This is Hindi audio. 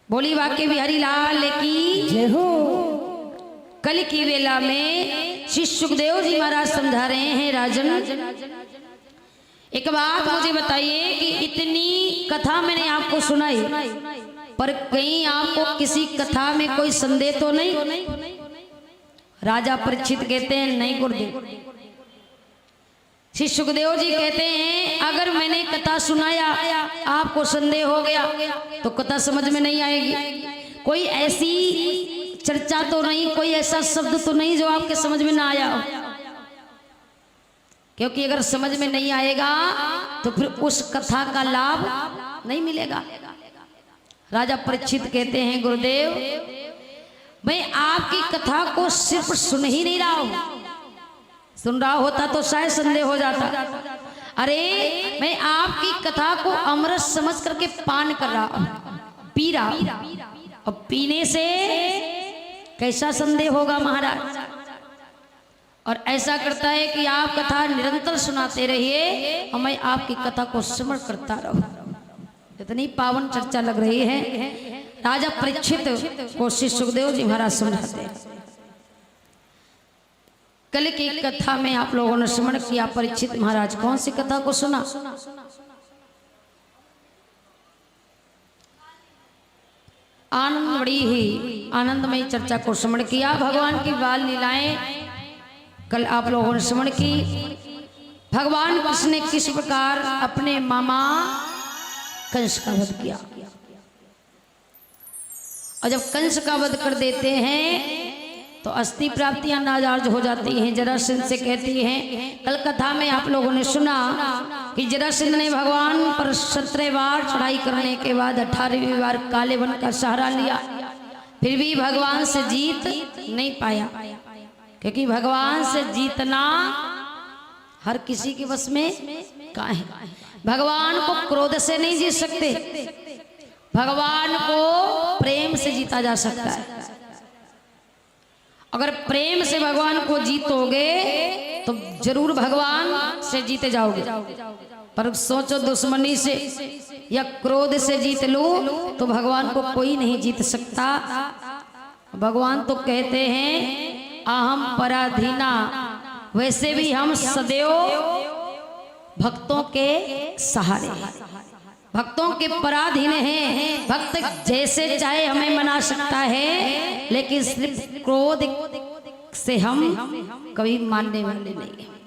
बोली वाक्य बिहारी लाल की जय हो। कल की वेला में श्री सुखदेव जी महाराज समझा रहे हैं, राजन एक बात मुझे बताइए कि इतनी कथा मैंने आपको सुनाई, पर कहीं आपको किसी कथा में कोई संदेह तो नहीं? राजा परीक्षित कहते हैं नहीं गुरुदेव। श्री सुखदेव जी कहते हैं अगर मैंने कथा सुनाया आपको संदेह हो गया तो कथा समझ में नहीं आएगी। कोई ऐसी चर्चा तो नहीं, कोई ऐसा शब्द तो नहीं जो आपके समझ में ना आया हो, क्योंकि अगर समझ में नहीं आएगा तो फिर उस कथा का लाभ नहीं मिलेगा। राजा परीक्षित कहते हैं गुरुदेव मैं आपकी कथा को सिर्फ सुन ही नहीं रहा हूं, सुन रहा होता तो शायद संदेह हो जाता। अरे मैं आपकी कथा को अमृत समझ करके पान कर रहा हूं, पी रहा हूं। अब पीने से कैसा संदेह होगा महाराज? और ऐसा करता है कि आप कथा निरंतर सुनाते रहिए और मैं आपकी कथा को स्मरण करता रहूं। इतनी पावन चर्चा लग रही है। राजा परीक्षित को श्री सुखदेव जी महाराज समझाते हैं। कल की कथा में आप लोगों ने स्मरण किया परीक्षित महाराज, कौन सी कथा को सुना? आनंद बड़ी ही आनंदमयी चर्चा को स्मरण किया। भगवान की बाल लीलाएं कल आप लोगों ने स्मरण की। भगवान कृष्ण ने किस प्रकार अपने मामा कंस का वध किया, और जब कंस का वध कर देते हैं तो अस्थि प्राप्तियां नाराज हो जाती हैं। जरासंध से कहती हैं, कल कथा में आप लोगों ने सुना कि जरासंध ने भगवान पर 17 बार चढ़ाई करने के बाद 18वीं बार काले वन का सहारा लिया, फिर भी भगवान से जीत नहीं पाया, क्योंकि भगवान से जीतना हर किसी के बस में कहाँ है। भगवान को क्रोध से नहीं जीत सकते, भगवान को प्रेम से जीता जा सकता है। अगर प्रेम से भगवान को जीतोगे तो जरूर भगवान से जीते जाओगे, पर सोचो दुश्मनी से या क्रोध से जीत लो तो भगवान को कोई नहीं जीत सकता। भगवान तो कहते हैं अहम पराधीना, वैसे भी हम सदैव भक्तों के सहारे हैं, भक्तों के पराधीन हैं। भक्त जैसे चाहे हमें मना सकता है, लेकिन सिर्फ क्रोध से हम कभी मानने वाले नहीं हैं।